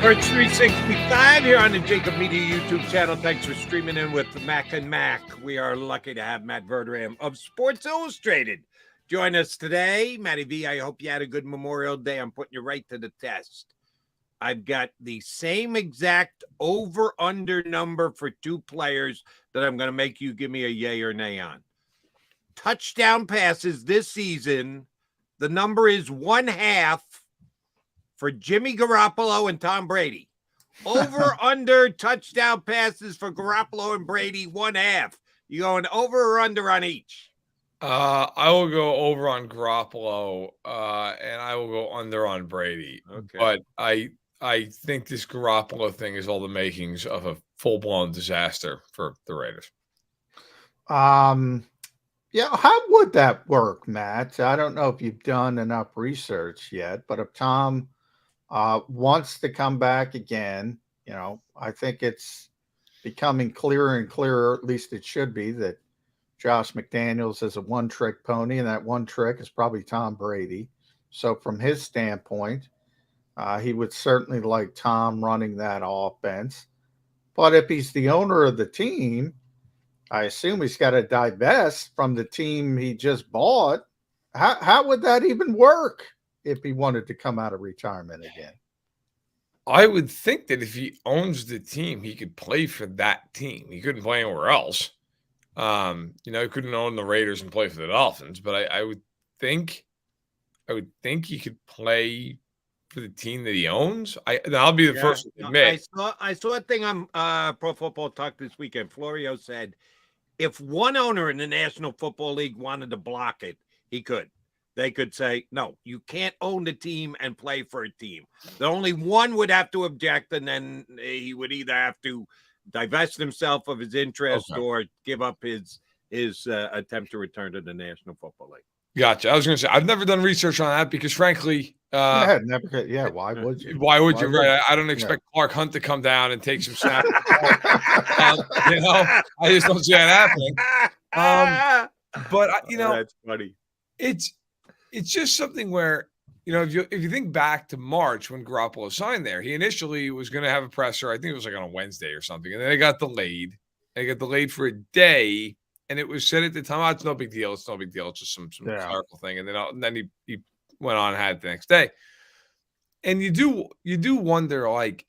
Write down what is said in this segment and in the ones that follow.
Sports 365 here on the JAKIB Media YouTube channel. Thanks for streaming in with Mac and Mac. We are lucky to have Matt Verderame of Sports Illustrated join us today. Matty V, I hope you had a good Memorial Day. I'm putting you right to the test. I've got the same exact over-under number for two players that I'm going to make you give me a yay or nay on. Touchdown passes this season, the number is 1/2 for Jimmy Garoppolo and Tom Brady. Over under touchdown passes for Garoppolo and Brady, 1/2. You going over or under on each? I will go over on Garoppolo, and I will go under on Brady. Okay. But I think this Garoppolo thing is all the makings of a full-blown disaster for the Raiders. Yeah, how would that work, Matt? I don't know if you've done enough research yet, but if Tom wants to come back again, you know, I think it's becoming clearer and clearer, at least it should be, that Josh McDaniels is a one-trick pony, and that one trick is probably Tom Brady. So from his standpoint, he would certainly like Tom running that offense. But if he's the owner of the team, I assume he's got to divest from the team he just bought. How would that even work if he wanted to come out of retirement again? I would think that if he owns the team, he could play for that team. He couldn't play anywhere else. He couldn't own the Raiders and play for the Dolphins, but I would think he could play for the team that he owns. I'll be the first to admit. I saw a thing on Pro Football Talk this weekend. Florio said if one owner in the National Football League wanted to block it, he could. They could say, no, you can't own the team and play for a team. The only one would have to object, and then he would either have to divest himself of his interest or give up his attempt to return to the National Football League. Gotcha. I was going to say, I've never done research on that because, frankly, why would you? Why would you? Right? I don't expect Clark Hunt to come down and take some snaps. I just don't see that happening. But that's funny. It's just something where, if you think back to March when Garoppolo signed there, he initially was going to have a presser. I think it was like on a Wednesday or something. And then it got delayed. And it got delayed for a day. And it was said at the time, oh, it's no big deal. It's no big deal. It's just some clerical thing. And then he went on and had it the next day. And you do wonder, like,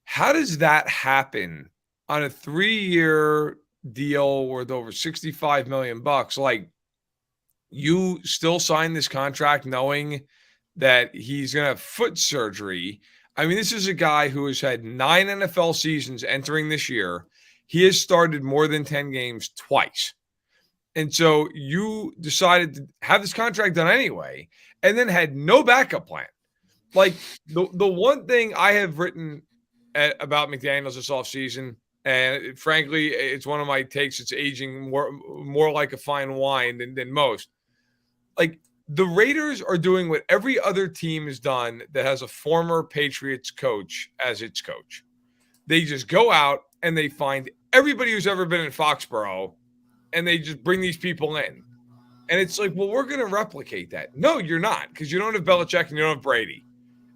how does that happen on a 3-year deal worth over $65 million? Like, you still sign this contract knowing that he's going to have foot surgery. I mean, this is a guy who has had 9 NFL seasons entering this year. He has started more than 10 games twice. And so you decided to have this contract done anyway, and then had no backup plan. Like, the one thing I have written about McDaniels this offseason, and frankly, it's one of my takes, it's aging more like a fine wine than most. Like, the Raiders are doing what every other team has done that has a former Patriots coach as its coach. They just go out and they find everybody who's ever been in Foxborough, and they just bring these people in. And it's like, well, we're going to replicate that. No, you're not, because you don't have Belichick and you don't have Brady.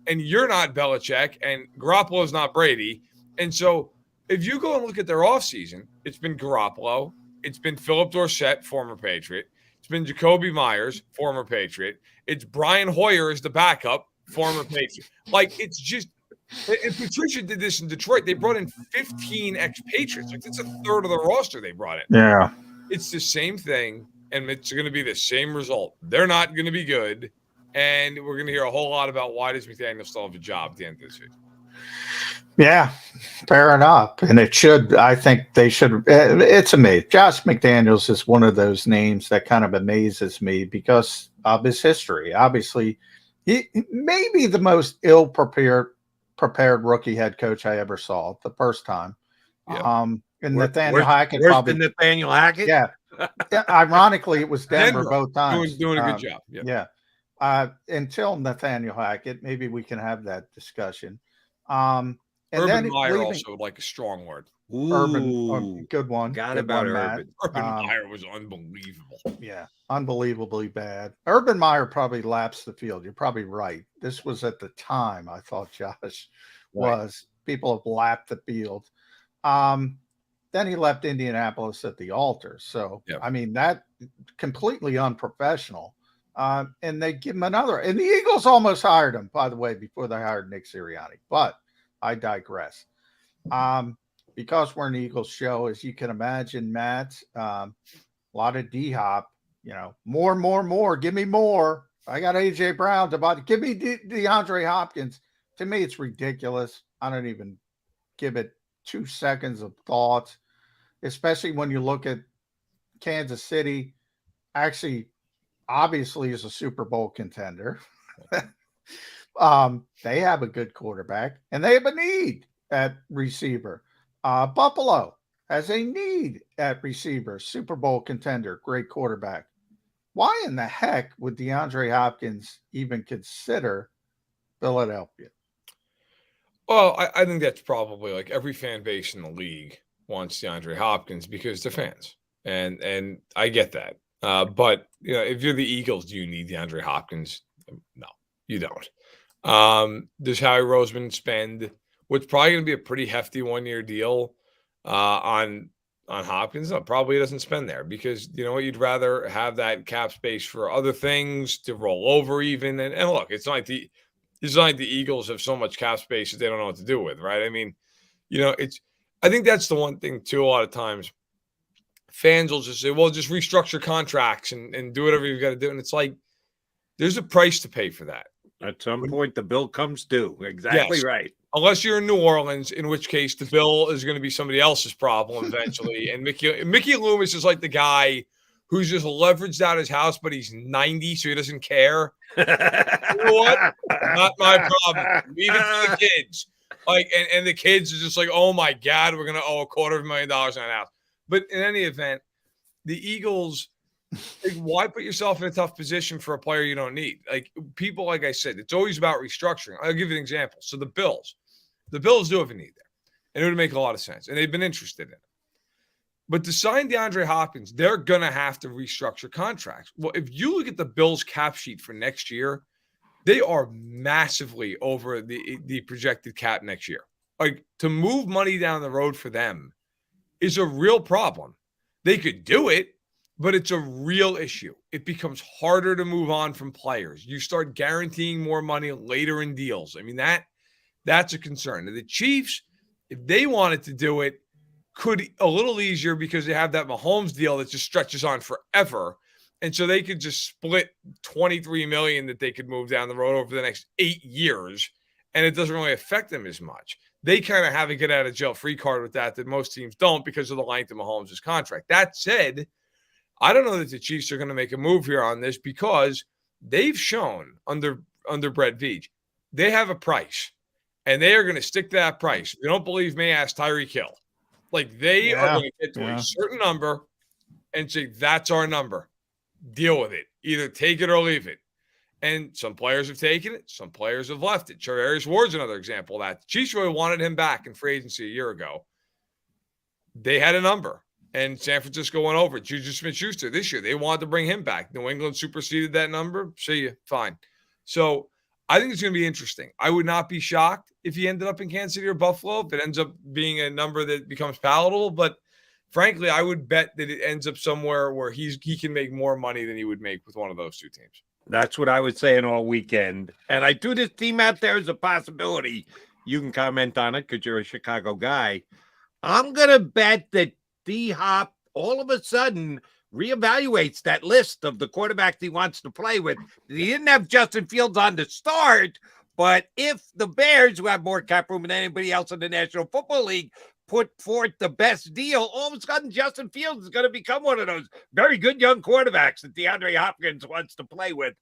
And you're not Belichick, and Garoppolo's not Brady. And so if you go and look at their offseason, it's been Garoppolo. It's been Philip Dorsett, former Patriot. It's been Jacoby Myers, former Patriot. It's Brian Hoyer as the backup, former Patriot. Like, it's just – and Patricia did this in Detroit. They brought in 15 ex-Patriots. Like, that's a third of the roster they brought in. Yeah. It's the same thing, and it's going to be the same result. They're not going to be good, and we're going to hear a whole lot about why does McDaniel still have a job at the end of the season. Yeah, fair enough. And I think they should. It's amazing. Josh McDaniels is one of those names that kind of amazes me because of his history. Obviously, he may be the most ill-prepared rookie head coach I ever saw the first time. Yeah. And Nathaniel Hackett worse probably. than Nathaniel Hackett? Yeah. Ironically, it was Denver both times. Doing a good job. Yeah. Until Nathaniel Hackett, maybe we can have that discussion. And Urban then Meyer leaving also would like a strong word. Ooh, good one. forgot Good about one, Matt. Urban. Urban Meyer was unbelievable. Yeah, unbelievably bad. Urban Meyer probably lapsed the field. You're probably right. This was at the time I thought Josh was. People have lapped the field. Then he left Indianapolis at the altar. So, Yep. I mean, that completely unprofessional. And they give him another. And the Eagles almost hired him, by the way, before they hired Nick Sirianni. But I digress. Because we're an Eagles show, as you can imagine, Matt, a lot of D-Hop, more. Give me more. I got A.J. Brown to buy. Give me DeAndre Hopkins. To me, it's ridiculous. I don't even give it 2 seconds of thought, especially when you look at Kansas City, actually, obviously is a Super Bowl contender. They have a good quarterback, and they have a need at receiver. Buffalo has a need at receiver, Super Bowl contender, great quarterback. Why in the heck would DeAndre Hopkins even consider Philadelphia? Well, I think that's probably like every fan base in the league wants DeAndre Hopkins because they're fans, and I get that. But if you're the Eagles, do you need DeAndre Hopkins? No, you don't. Does Howie Roseman spend what's probably going to be a pretty hefty 1-year deal on Hopkins? No, probably doesn't spend there because you know what? You'd rather have that cap space for other things to roll over even. And look, it's not like the Eagles have so much cap space that they don't know what to do with, right? I mean, I think that's the one thing too. A lot of times fans will just say, well, just restructure contracts and do whatever you've got to do. And it's like, there's a price to pay for that. At some point, the bill comes due. Exactly right. Unless you're in New Orleans, in which case the bill is going to be somebody else's problem eventually. And Mickey Loomis is like the guy who's just leveraged out his house, but he's 90, so he doesn't care. You know what? Not my problem. Leave it to the kids. And the kids are just like, oh my God, we're going to owe $250,000 on that house. But in any event, the Eagles, why put yourself in a tough position for a player you don't need? Like people, like I said, it's always about restructuring. I'll give you an example. So the Bills do have a need there, and it would make a lot of sense, and they've been interested in it. But to sign DeAndre Hopkins, they're going to have to restructure contracts. Well, if you look at the Bills' cap sheet for next year, they are massively over the projected cap next year. Like to move money down the road for them is a real problem. They could do it, but it's a real issue. It becomes harder to move on from players. You start guaranteeing more money later in deals. I mean, that's a concern. And the Chiefs, if they wanted to do it, could a little easier because they have that Mahomes deal that just stretches on forever. And so they could just split $23 million that they could move down the road over the next 8 years, and it doesn't really affect them as much. They kind of have a get out of jail free card with that most teams don't because of the length of Mahomes' contract. That said, I don't know that the Chiefs are going to make a move here on this because they've shown under Brett Veach, they have a price, and they are going to stick to that price. If you don't believe me, ask Tyreek Hill. Like they are going to get to a certain number and say, that's our number. Deal with it. Either take it or leave it. And some players have taken it. Some players have left it. Charvarius Ward's another example of that. The Chiefs really wanted him back in free agency a year ago. They had a number, and San Francisco went over it. Juju Smith-Schuster this year, they wanted to bring him back. New England superseded that number. See you. Fine. So I think it's going to be interesting. I would not be shocked if he ended up in Kansas City or Buffalo, if it ends up being a number that becomes palatable. But frankly, I would bet that it ends up somewhere where he can make more money than he would make with one of those two teams. That's what I was saying all weekend. And I threw this team out there as a possibility. You can comment on it because you're a Chicago guy. I'm going to bet that D-Hop all of a sudden reevaluates that list of the quarterbacks he wants to play with. He didn't have Justin Fields on the start, but if the Bears, who have more cap room than anybody else in the National Football League, put forth the best deal, all of a sudden Justin Fields is going to become one of those very good young quarterbacks that DeAndre Hopkins wants to play with.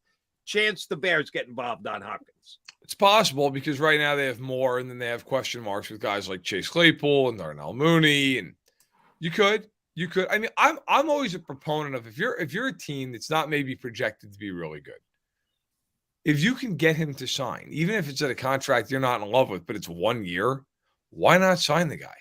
Chance the Bears get involved on Hopkins. It's possible because right now they have more, and then they have question marks with guys like Chase Claypool and Darnell Mooney, and you could. I mean, I'm always a proponent of if you're a team that's not maybe projected to be really good, if you can get him to sign, even if it's at a contract you're not in love with, but it's 1 year, why not sign the guy?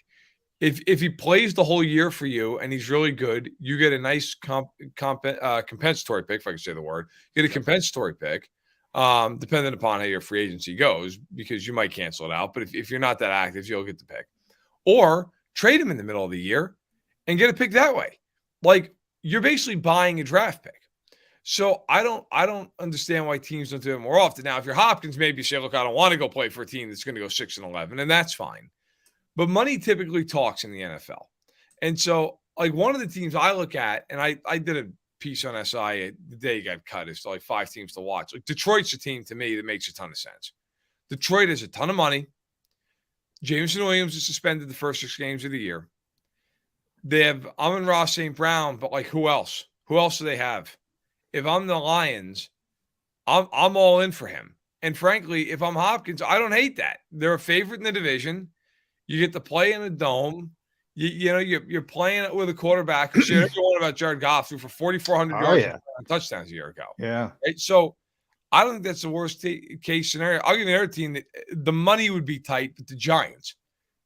If he plays the whole year for you and he's really good, you get a nice compensatory pick, if I can say the word. You get a compensatory pick, depending upon how your free agency goes, because you might cancel it out. But if you're not that active, you'll get the pick. Or trade him in the middle of the year and get a pick that way. Like, you're basically buying a draft pick. So I don't understand why teams don't do it more often. Now, if you're Hopkins, maybe you say, look, I don't want to go play for a team that's going to go 6-11, and that's fine. But money typically talks in the NFL. And so, like, one of the teams I look at, and I did a piece on SI the day he got cut, is like 5 teams to watch. Like, Detroit's a team to me that makes a ton of sense. Detroit has a ton of money. Jameson Williams is suspended the first 6 games of the year. They have Amon-Ra St. Brown, but like, who else? Who else do they have? If I'm the Lions, I'm all in for him. And frankly, if I'm Hopkins, I don't hate that. They're a favorite in the division. You get to play in a dome. You're playing with a quarterback who shared everyone about Jared Goff, who for 4,400 yards and touchdowns a year ago. Yeah. Right? So I don't think that's the worst case scenario. I'll give you another team that the money would be tight, but the Giants.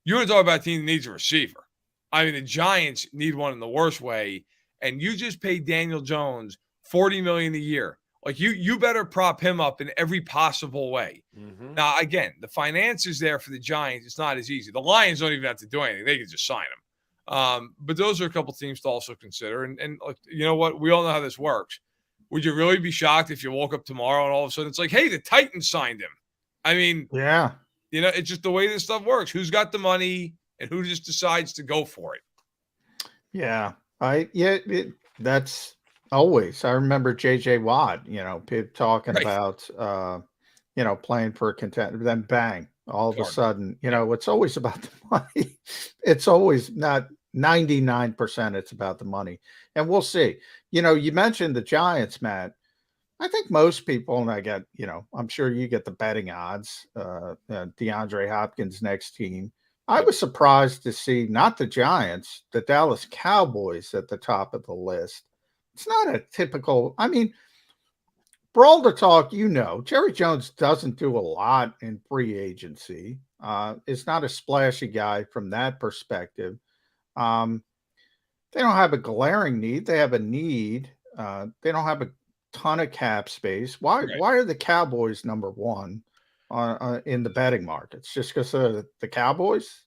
You want to talk about a team that needs a receiver. I mean, the Giants need one in the worst way, and you just paid Daniel Jones $40 million a year. Like, you better prop him up in every possible way. Mm-hmm. Now, again, the finances there for the Giants, it's not as easy. The Lions don't even have to do anything. They can just sign him. But those are a couple teams to also consider. And look, you know what? We all know how this works. Would you really be shocked if you woke up tomorrow and all of a sudden it's like, hey, the Titans signed him? I mean, yeah, it's just the way this stuff works. Who's got the money and who just decides to go for it? Yeah. That's always. I remember J.J. Watt, people talking about, playing for a contender, then bang, all of a sudden, it's always about the money. It's always not 99%. It's about the money. And we'll see. You mentioned the Giants, Matt. I think most people, and I get, I'm sure you get the betting odds, DeAndre Hopkins next team. I was surprised to see not the Giants, the Dallas Cowboys at the top of the list. It's not a typical, Brawl to talk, Jerry Jones doesn't do a lot in free agency. It's not a splashy guy from that perspective. They don't have a glaring need. They have a need. They don't have a ton of cap space. Why are the Cowboys number one in the betting markets? Just because of the Cowboys?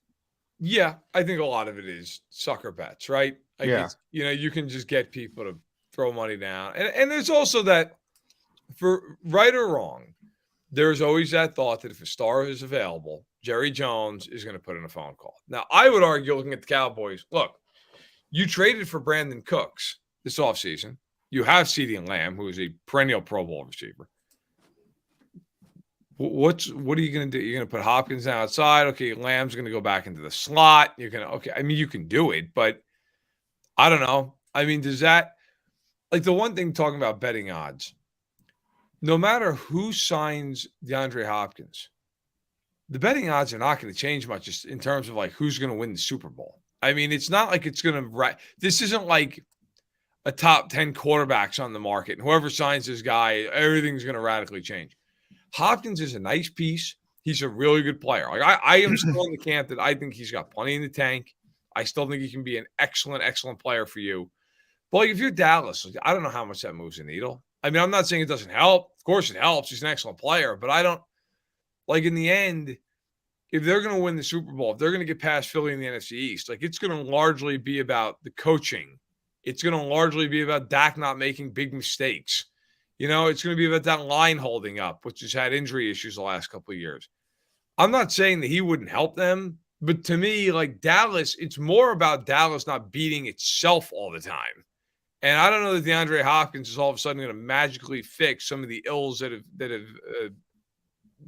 Yeah, I think a lot of it is sucker bets, right? Like you can just get people to throw money down. And there's also that, for right or wrong, there's always that thought that if a star is available, Jerry Jones is going to put in a phone call. Now, I would argue, looking at the Cowboys, look, you traded for Brandon Cooks this offseason. You have CeeDee Lamb, who is a perennial Pro Bowl receiver. What are you going to do? You're going to put Hopkins outside. Okay, Lamb's going to go back into the slot. You're going to, you can do it, but I don't know. Does that, like, the one thing talking about betting odds, no matter who signs DeAndre Hopkins, the betting odds are not going to change much just in terms of like who's going to win the Super Bowl. It's not like it's going to, this isn't like a top 10 quarterbacks on the market. And whoever signs this guy, everything's going to radically change. Hopkins is a nice piece. He's a really good player. Like, I am still in the camp that I think he's got plenty in the tank. I still think he can be an excellent, excellent player for you. But like, if you're Dallas, I don't know how much that moves the needle. I'm not saying it doesn't help. Of course it helps. He's an excellent player. But I don't, like, in the end, if they're going to win the Super Bowl, if they're going to get past Philly in the NFC East, like, it's going to largely be about the coaching. It's going to largely be about Dak not making big mistakes. It's going to be about that line holding up, which has had injury issues the last couple of years. I'm not saying that he wouldn't help them, but to me, like, Dallas, it's more about Dallas not beating itself all the time. And I don't know that DeAndre Hopkins is all of a sudden going to magically fix some of the ills that have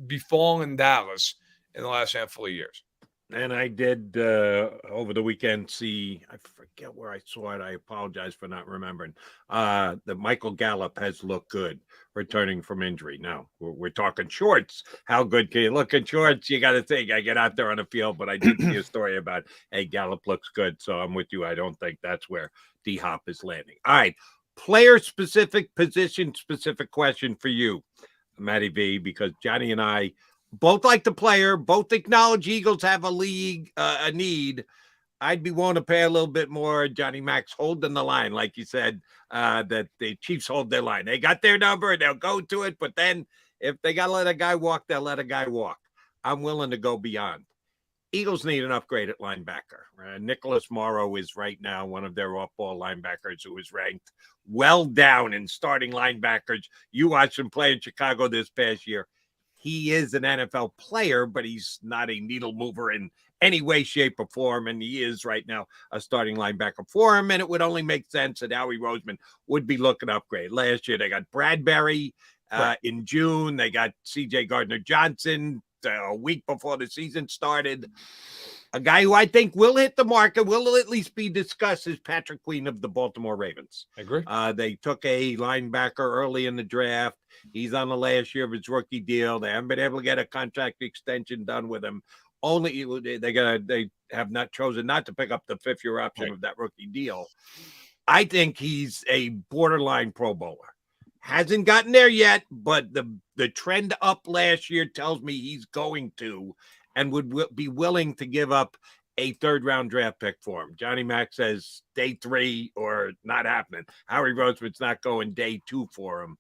befallen Dallas in the last handful of years. And I did over the weekend see, I forget where I saw it. I apologize for not remembering. That Michael Gallup has looked good returning from injury. Now, we're talking shorts. How good can you look in shorts? You got to think. I get out there on the field, but I did see a story about, hey, Gallup looks good. So I'm with you. I don't think that's where D-Hop is landing. All right. Player-specific, position-specific question for you, Matty V, because Johnny and I both like the player, both acknowledge Eagles have a need. I'd be willing to pay a little bit more. Johnny Mac's holding the line, like you said, that the Chiefs hold their line. They got their number and they'll go to it. But then if they got to let a guy walk, they'll let a guy walk. I'm willing to go beyond. Eagles need an upgrade at linebacker. Nicholas Morrow is right now one of their off-ball linebackers who is ranked well down in starting linebackers. You watched him play in Chicago this past year. He is an NFL player, but he's not a needle mover in any way, shape, or form. And he is right now a starting linebacker for him. And it would only make sense that Howie Roseman would be looking to upgrade. Last year, they got Bradbury in June. They got C.J. Gardner-Johnson a week before the season started. A guy who I think will hit the market, will at least be discussed, is Patrick Queen of the Baltimore Ravens. I agree. They took a linebacker early in the draft. He's on the last year of his rookie deal. They haven't been able to get a contract extension done with him. Only they have not chosen not to pick up the fifth-year option of that rookie deal. I think he's a borderline Pro Bowler. Hasn't gotten there yet, but the trend up last year tells me he's going to, and would be willing to give up a third-round draft pick for him. Johnny Mac says day 3 or not happening. Howie Roseman's not going day 2 for him.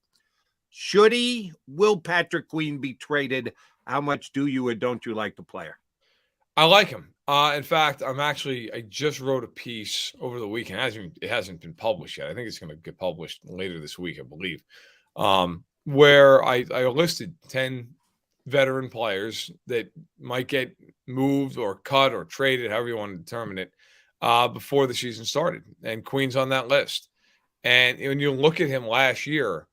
Will Patrick Queen be traded? How much do you or don't you like the player? I like him. In fact, I just wrote a piece over the weekend. It hasn't been published yet. I think it's going to get published later this week, I believe, where I listed 10 veteran players that might get moved or cut or traded, however you want to determine it, before the season started. And Queen's on that list. And when you look at him last year,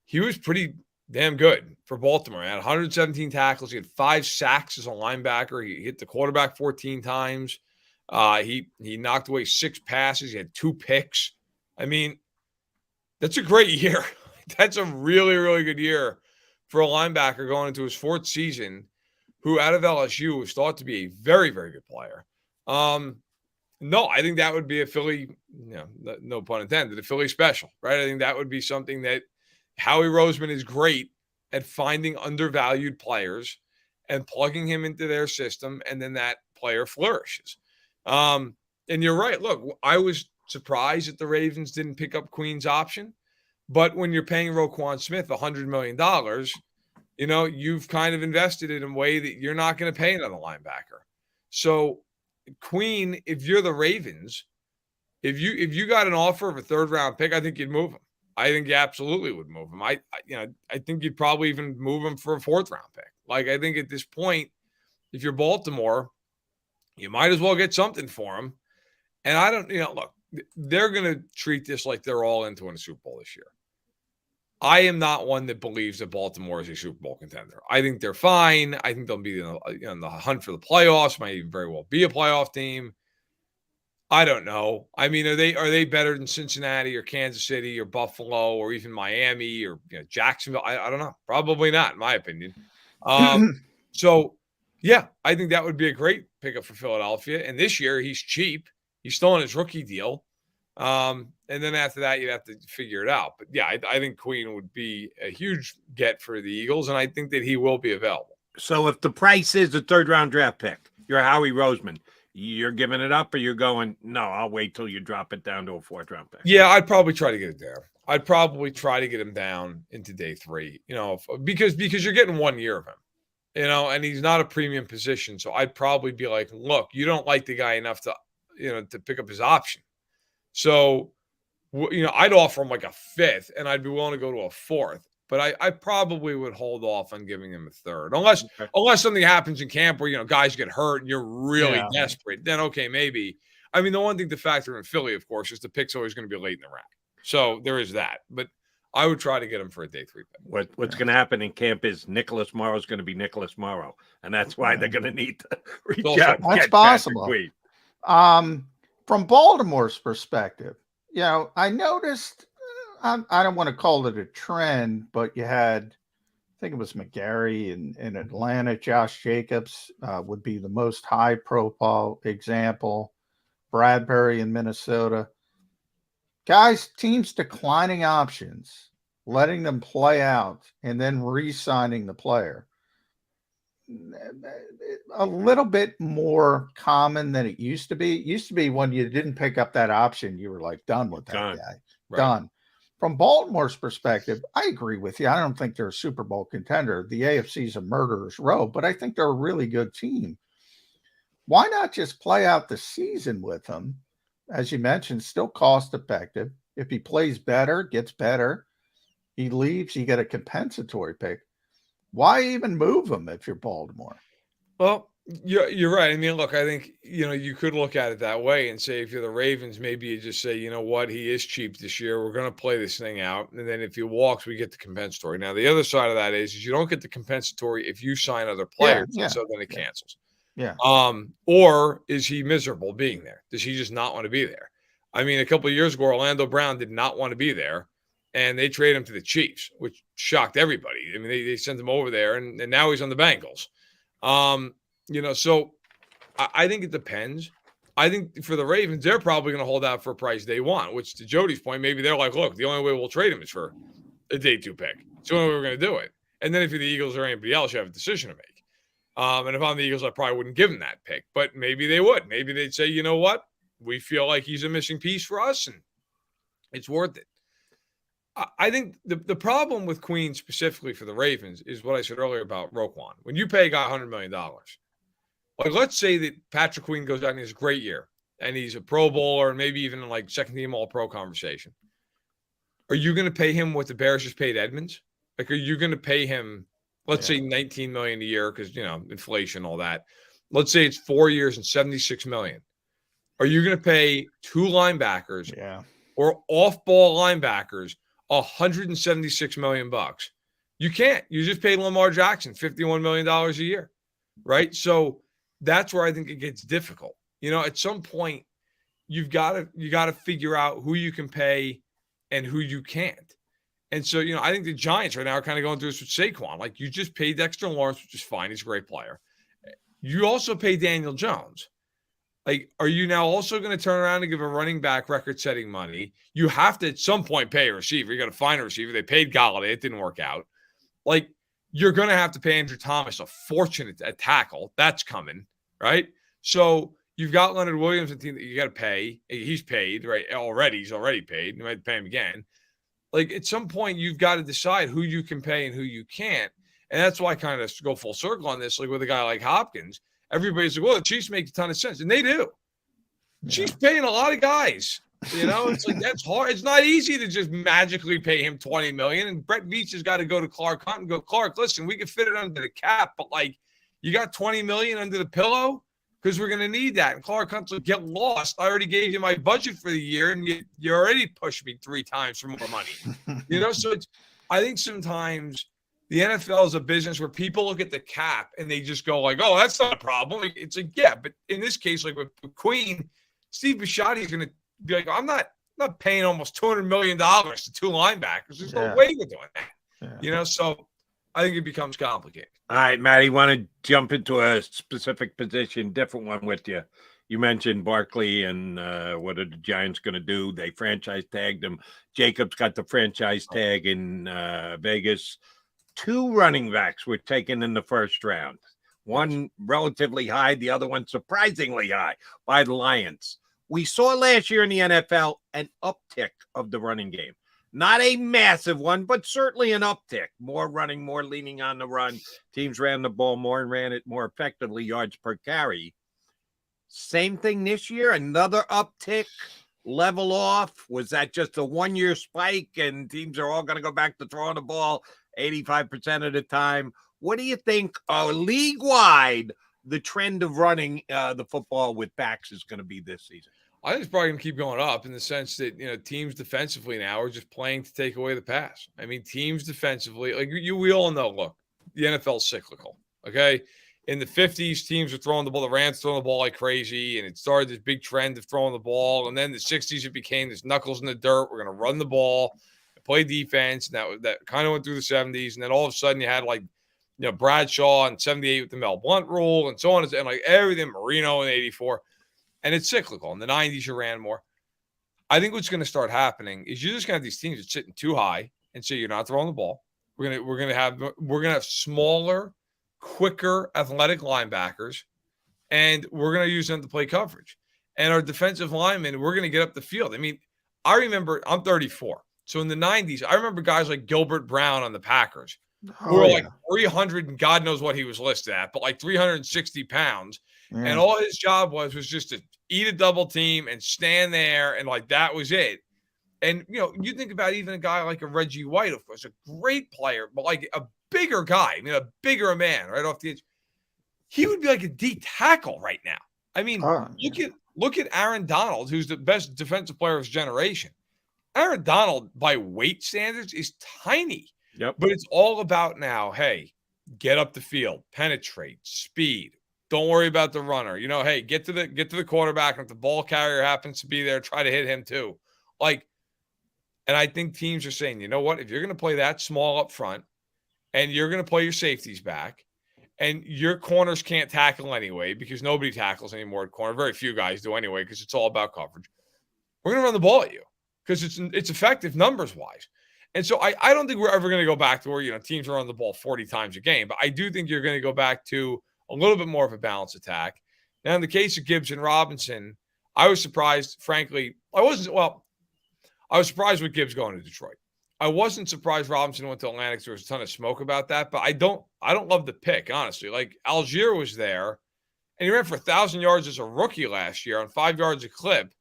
he was pretty damn good for Baltimore. He had 117 tackles. He had 5 sacks as a linebacker. He hit the quarterback 14 times. He knocked away 6 passes. He had 2 picks. I mean, that's a great year. That's a really, really good year for a linebacker going into his 4th season, who out of LSU was thought to be a very, very good player. No, I think that would be a Philly, no pun intended, a Philly special, right? I think that would be something that Howie Roseman is great at finding undervalued players and plugging him into their system, and then that player flourishes. And you're right. Look, I was surprised that the Ravens didn't pick up Queen's option, but when you're paying Roquan Smith $100 million, you've kind of invested it in a way that you're not going to pay another linebacker. So Queen, if you're the Ravens, if you got an offer of a 3rd-round pick, I think you'd move him. I think you absolutely would move him. I think you'd probably even move him for a 4th-round pick. Like, I think at this point, if you're Baltimore, you might as well get something for him. And I don't, look, they're going to treat this like they're all into winning a Super Bowl this year. I am not one that believes that Baltimore is a Super Bowl contender. I think they're fine. I think they'll be in the hunt for the playoffs. Might even very well be a playoff team. I don't know. I mean, are they better than Cincinnati or Kansas City or Buffalo or even Miami or Jacksonville? I don't know. Probably not, in my opinion. So, yeah, I think that would be a great pickup for Philadelphia. And this year, he's cheap. He's still on his rookie deal. And then after that, you'd have to figure it out. But, yeah, I think Queen would be a huge get for the Eagles, and I think that he will be available. So if the price is a 3rd-round draft pick, you're Howie Roseman. You're giving it up, or you're going, no, I'll wait till you drop it down to a 4th-round pick? Yeah, I'd probably try to get it there. I'd probably try to get him down into day 3, because you're getting 1 year of him, and he's not a premium position. So I'd probably be like, look, you don't like the guy enough to, to pick up his option. So, I'd offer him like a 5th, and I'd be willing to go to a 4th. But I probably would hold off on giving him a 3rd, unless something happens in camp where, guys get hurt and you're really desperate. Then, okay, maybe. I mean, the one thing to factor in Philly, of course, is the pick's always going to be late in the round. So there is that. But I would try to get him for a day 3 pick. What's going to happen in camp is Nicholas Morrow is going to be Nicholas Morrow, and that's why they're going to need to reach out. That's possible. From Baltimore's perspective, I noticed. I don't want to call it a trend, but you had, I think it was McGarry in Atlanta. Josh Jacobs would be the most high-profile example. Bradbury in Minnesota. Guys, teams declining options, letting them play out, and then re-signing the player. a little bit more common than it used to be. It used to be when you didn't pick up that option, you were like done with that guy. Right. Done. From Baltimore's perspective, I agree with you. I don't think they're a Super Bowl contender. The AFC is a murderer's row, but I think they're a really good team. Why not just play out the season with him? As you mentioned, still cost effective. If he plays better, gets better, he leaves, you get a compensatory pick. Why even move him if you're Baltimore? Well, you're right. I mean, look, I think, you could look at it that way and say if you're the Ravens, maybe you just say, you know what, he is cheap this year. We're going to play this thing out. And then if he walks, we get the compensatory. Now, the other side of that is you don't get the compensatory if you sign other players. Yeah, so then it cancels. Yeah. Or is he miserable being there? Does he just not want to be there? I mean, a couple of years ago, Orlando Brown did not want to be there, and they traded him to the Chiefs, which shocked everybody. I mean, they sent him over there, and now he's on the Bengals. So I think it depends. I think for the Ravens, they're probably going to hold out for a price they want, which to Jody's point, maybe they're like, look, the only way we'll trade him is for a day 2 pick. It's the only way we're going to do it. And then if you're the Eagles or anybody else, you have a decision to make. And if I'm the Eagles, I probably wouldn't give him that pick, but maybe they would. Maybe they'd say, you know what? We feel like he's a missing piece for us, and it's worth it. I think the problem with Queen specifically for the Ravens is what I said earlier about Roquan. When you pay a guy $100 million, like let's say that Patrick Queen goes out and he has a great year, and he's a Pro Bowler and maybe even in like second team All-Pro conversation. Are you going to pay him what the Bears just paid Edmonds? Like, are you going to pay him, let's say $19 million a year because, inflation, all that. Let's say it's 4 years and $76 million. Are you going to pay 2 linebackers or off-ball linebackers $176 million? You can't. You just paid Lamar Jackson $51 million a year, right? So that's where I think it gets difficult. At some point, you got to figure out who you can pay and who you can't. And so, I think the Giants right now are kind of going through this with Saquon. Like, you just paid Dexter Lawrence, which is fine. He's a great player. You also pay Daniel Jones. Like, are you now also going to turn around and give a running back record-setting money? You have to at some point pay a receiver. You got to find a receiver. They paid Golladay. It didn't work out. Like, you're going to have to pay Andrew Thomas a fortune at tackle. That's coming, right? So you've got Leonard Williams, a team that you got to pay. He's paid, right? He's already paid. You might pay him again. Like, at some point, you've got to decide who you can pay and who you can't. And that's why I kind of go full circle on this. Like, with a guy like Hopkins, everybody's like, well, the Chiefs make a ton of sense. And they do. The Chiefs paying a lot of guys. It's like, that's hard. It's not easy to just magically pay him $20 million. And Brett Veach has got to go to Clark Hunt and go, Clark, listen, we can fit it under the cap, but like, you got $20 million under the pillow? Because we're going to need that. And Clark Hunt's like, get lost. I already gave you my budget for the year, and you already pushed me 3 times for more money. So I think sometimes the NFL is a business where people look at the cap and they just go like, oh, that's not a problem. It's like, yeah, but in this case, like with Queen, Steve Bisciotti is going to be like, I'm not paying almost $200 million to 2 linebackers. There's no way we're doing that. So I think it becomes complicated. All right, Matty, want to jump into a specific position, different one with you. You mentioned Barkley and what are the Giants going to do? They franchise tagged him. Jacobs got the franchise tag in Vegas. 2 running backs were taken in the first round. One relatively high, the other one surprisingly high by the Lions. We saw last year in the NFL an uptick of the running game. Not a massive one, but certainly an uptick. More running, more leaning on the run. Teams ran the ball more and ran it more effectively, yards per carry. Same thing this year, another uptick, level off. Was that just a 1-year spike and teams are all going to go back to throwing the ball 85% of the time? What do you think league-wide the trend of running the football with backs is going to be this season? I think it's probably going to keep going up in the sense that, teams defensively now are just playing to take away the pass. I mean, teams defensively, like we all know, look, the NFL is cyclical, okay? In the 50s, teams were throwing the ball. The Rams throwing the ball like crazy, and it started this big trend of throwing the ball. And then the 60s, it became this knuckles in the dirt. We're going to run the ball, play defense. And that kind of went through the 70s. And then all of a sudden, you had Bradshaw in 78 with the Mel Blount rule and so on. And like everything, Marino in 84. And it's cyclical. In the 90s, you ran more. I think what's going to start happening is you're just going to have these teams that sitting too high and say you're not throwing the ball. We're going to have smaller quicker, athletic linebackers, and we're going to use them to play coverage. And our defensive linemen, we're going to get up the field. I mean, I remember, I'm 34. So in the 90s, I remember guys like Gilbert Brown on the Packers who were like 300 and God knows what he was listed at, but like 360 pounds. Yeah. And all his job was just to eat a double team and stand there. And like, that was it. And, you know, you think about even a guy like a Reggie White, of course, a great player, but like a bigger guy, I mean, a bigger man right off the edge. He would be like a D tackle right now. I mean, look at Aaron Donald, who's the best defensive player of his generation. Aaron Donald, by weight standards, is tiny. Yep. But it's all about now, hey, get up the field, penetrate, speed. Don't worry about the runner. You know, hey, get to the quarterback. And if the ball carrier happens to be there, try to hit him too. Like, and I think teams are saying, you know what? If you're going to play that small up front and you're going to play your safeties back and your corners can't tackle anyway because nobody tackles anymore at corner. Very few guys do anyway because it's all about coverage. We're going to run the ball at you because it's effective numbers-wise. And so I don't think we're ever going to go back to where, you know, teams are on the ball 40 times a game. But I do think you're going to go back to a little bit more of a balanced attack. Now, in the case of Gibbs and Robinson, I was surprised, frankly. I was surprised with Gibbs going to Detroit. I wasn't surprised Robinson went to Atlanta because there was a ton of smoke about that. But I don't love the pick, honestly. Like, Algier was there, and he ran for 1,000 yards as a rookie last year on 5 yards a clip.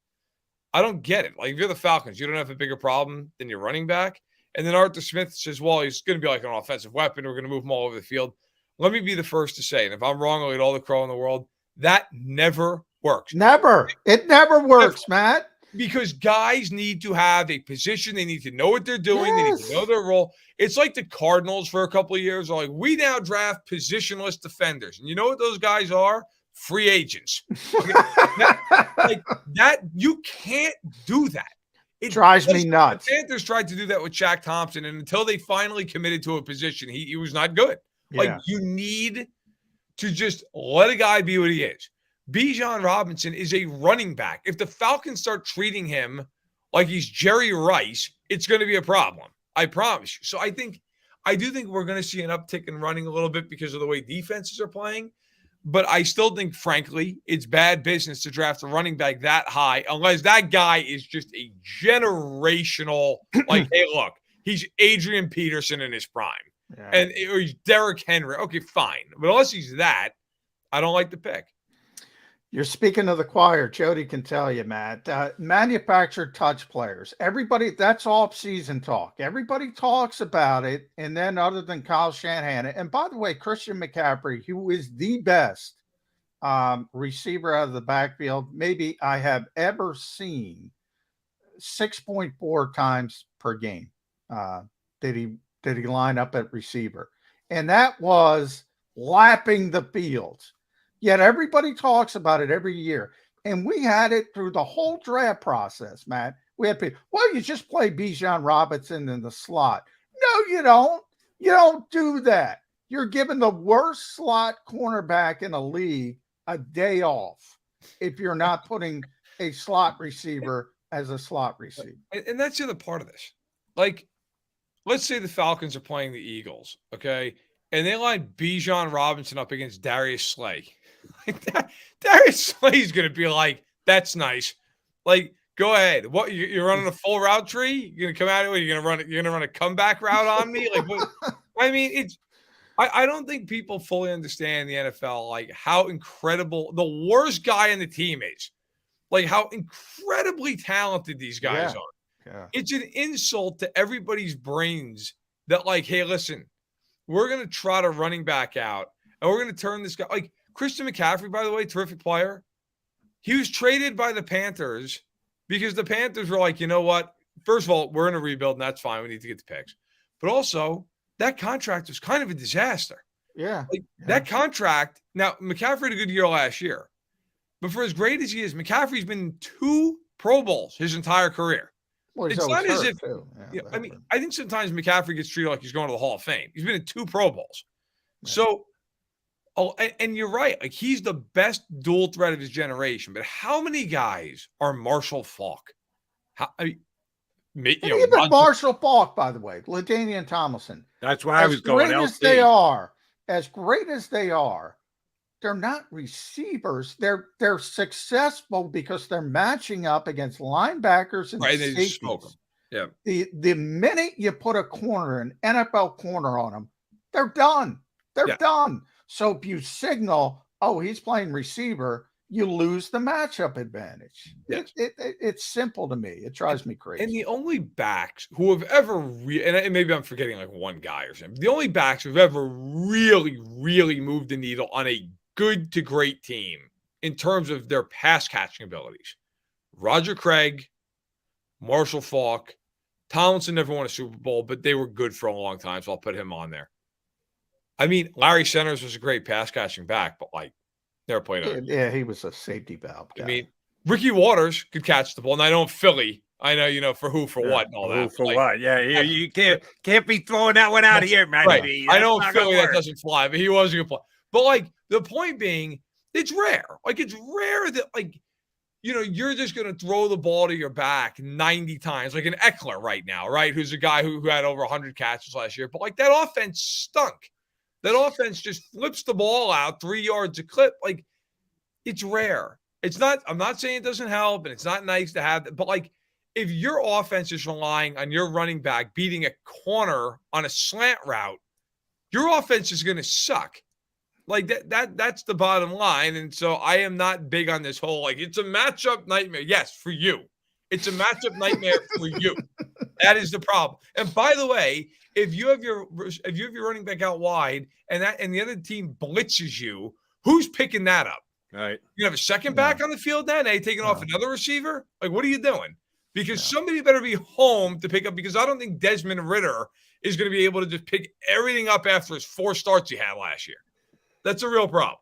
I don't get it. Like, if you're the Falcons, you don't have a bigger problem than your running back. And then Arthur Smith says, well, he's going to be like an offensive weapon. We're going to move him all over the field. Let me be the first to say, and if I'm wrong, I'll get all the crow in the world, that never works. Never. It never works, Matt. Because guys need to have a position. They need to know what they're doing. They need to know their role. It's like the Cardinals for a couple of years are like, we now draft positionless defenders. And you know what those guys are? Free agents. Okay? that you can't do that. It drives me nuts. The Panthers tried to do that with Shaq Thompson, and until they finally committed to a position, he was not good. Yeah. Like, you need to just let a guy be what he is. Bijan Robinson is a running back. If the Falcons start treating him like he's Jerry Rice, it's going to be a problem. I promise you. So I do think we're going to see an uptick in running a little bit because of the way defenses are playing. But I still think, frankly, it's bad business to draft a running back that high unless that guy is just a generational, like, hey, look, he's Adrian Peterson in his prime. Yeah. Or he's Derrick Henry. Okay, fine. But unless he's that, I don't like the pick. You're speaking of the choir. Jody can tell you, Matt. Manufactured touch players. Everybody, that's off-season talk. Everybody talks about it. And then other than Kyle Shanahan. And by the way, Christian McCaffrey, who is the best receiver out of the backfield, maybe I have ever seen, 6.4 times per game did he line up at receiver. And that was lapping the field. Yet everybody talks about it every year. And we had it through the whole draft process, Matt. We had people, well, you just play Bijan Robinson in the slot. No, you don't. You don't do that. You're giving the worst slot cornerback in the league a day off if you're not putting a slot receiver as a slot receiver. And that's the other part of this. Like, let's say the Falcons are playing the Eagles, okay? And they line Bijan Robinson up against Darius Slay. Like, Darius Slay is going to be like, that's nice. Like, go ahead. What, you're running a full route tree? You're going to come out of it? You're going to run a comeback route on me? Like, what? I mean, I don't think people fully understand the NFL, like how incredible the worst guy in the team is, like how incredibly talented these guys are. Yeah. It's an insult to everybody's brains that, like, hey, listen, we're going to trot a running back out and we're going to turn this guy, like Christian McCaffrey, by the way, terrific player. He was traded by the Panthers because the Panthers were like, you know what? First of all, we're in a rebuild and that's fine. We need to get the picks. But also, that contract was kind of a disaster. Yeah. That contract. Now, McCaffrey had a good year last year. But for as great as he is, McCaffrey's been in 2 Pro Bowls his entire career. Well, it's not as if, I mean, I think sometimes McCaffrey gets treated like he's going to the Hall of Fame. He's been in 2 Pro Bowls. Right. So, and you're right. Like, he's the best dual threat of his generation. But how many guys are Marshall Faulk? Even Marshall Faulk, by the way, LaDainian Tomlinson. That's why I was going. As great as they are, as great as they are, they're not receivers. They're successful because they're matching up against linebackers and Right, and they just smoke them. safeties. Yeah. The minute you put a corner, an NFL corner on them, they're done. They're done. So if you signal, oh, he's playing receiver, you lose the matchup advantage. Yes. It's simple to me. It drives me crazy. And the only backs who have ever and maybe I'm forgetting like one guy or something. The only backs who've ever really, really moved the needle on a good to great team in terms of their pass catching abilities: Roger Craig, Marshall Faulk. Tomlinson never won a Super Bowl, but they were good for a long time, so I'll put him on there. I mean, Larry Centers was a great pass catching back, but like never played on. Yeah, he was a safety valve guy. I mean, Ricky Waters could catch the ball, and I know Philly. I know, for who, for what, and all that. Who for what? Yeah, you can't be throwing that one out of here, man. Right. I know Philly that doesn't fly, but he was a good player. But like the point being, it's rare. Like it's rare that you're just going to throw the ball to your back 90 times, like an Eckler right now, right? Who's a guy who had over 100 catches last year. But like that offense stunk. That offense just flips the ball out 3 yards a clip. Like it's rare. It's not, I'm not saying it doesn't help and it's not nice to have, but like if your offense is relying on your running back beating a corner on a slant route, your offense is going to suck. Like that's the bottom line. And so I am not big on this whole, like, it's a matchup nightmare. Yes, for you. It's a matchup nightmare for you. That is the problem. And by the way, if you have your running back out wide and the other team blitzes you, who's picking that up? Right. You have a second back on the field then? Are you taking off another receiver? Like, what are you doing? Because somebody better be home to pick up, because I don't think Desmond Ridder is going to be able to just pick everything up after his 4 starts he had last year. That's a real problem.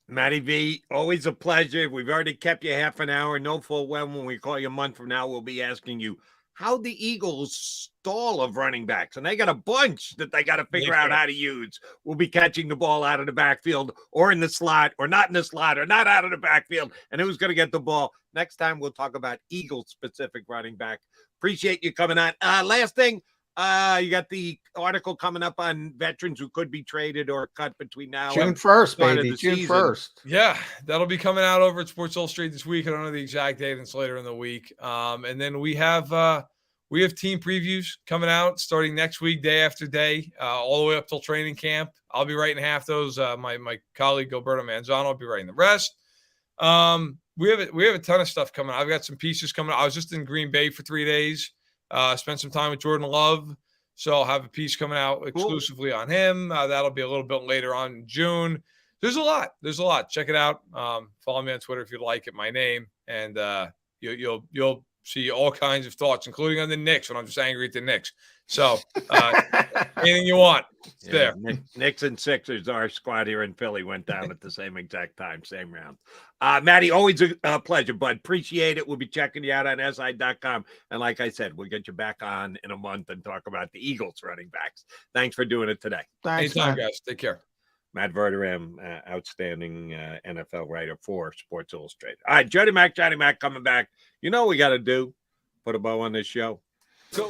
Matty V, always a pleasure. We've already kept you half an hour. Know full well when we call you a month from now, we'll be asking you how the Eagles stall of running backs. And they got a bunch that they got to figure out how to use. We'll be catching the ball out of the backfield or in the slot or not in the slot or not out of the backfield. And who's going to get the ball? Next time we'll talk about Eagles-specific running back. Appreciate you coming on. Last thing. You got the article coming up on veterans who could be traded or cut between now June and 1st, baby. June June 1st. Yeah, that'll be coming out over at Sports Illustrated this week. I don't know the exact date. It's later in the week. And then we have team previews coming out starting next week, day after day, all the way up till training camp. I'll be writing half those. My colleague Gilberto Manzano will be writing the rest. We have a ton of stuff coming out. I've got some pieces coming out. I was just in Green Bay for 3 days. Spent some time with Jordan Love. So I'll have a piece coming out exclusively on him. That'll be a little bit later on in June. There's a lot. Check it out. Follow me on Twitter if you'd like it, my name. And you'll see all kinds of thoughts, including on the Knicks when I'm just angry at the Knicks. So anything you want, it's there. Knicks and Sixers, our squad here in Philly, went down at the same exact time, same round. Matty, always a pleasure, bud. Appreciate it. We'll be checking you out on SI.com. And like I said, we'll get you back on in a month and talk about the Eagles running backs. Thanks for doing it today. Thanks, Anytime, man. guys. Take care. Matt Verderame, outstanding NFL writer for Sports Illustrated. All right, Johnny Mac coming back. You know what we got to do? Put a bow on this show. Go.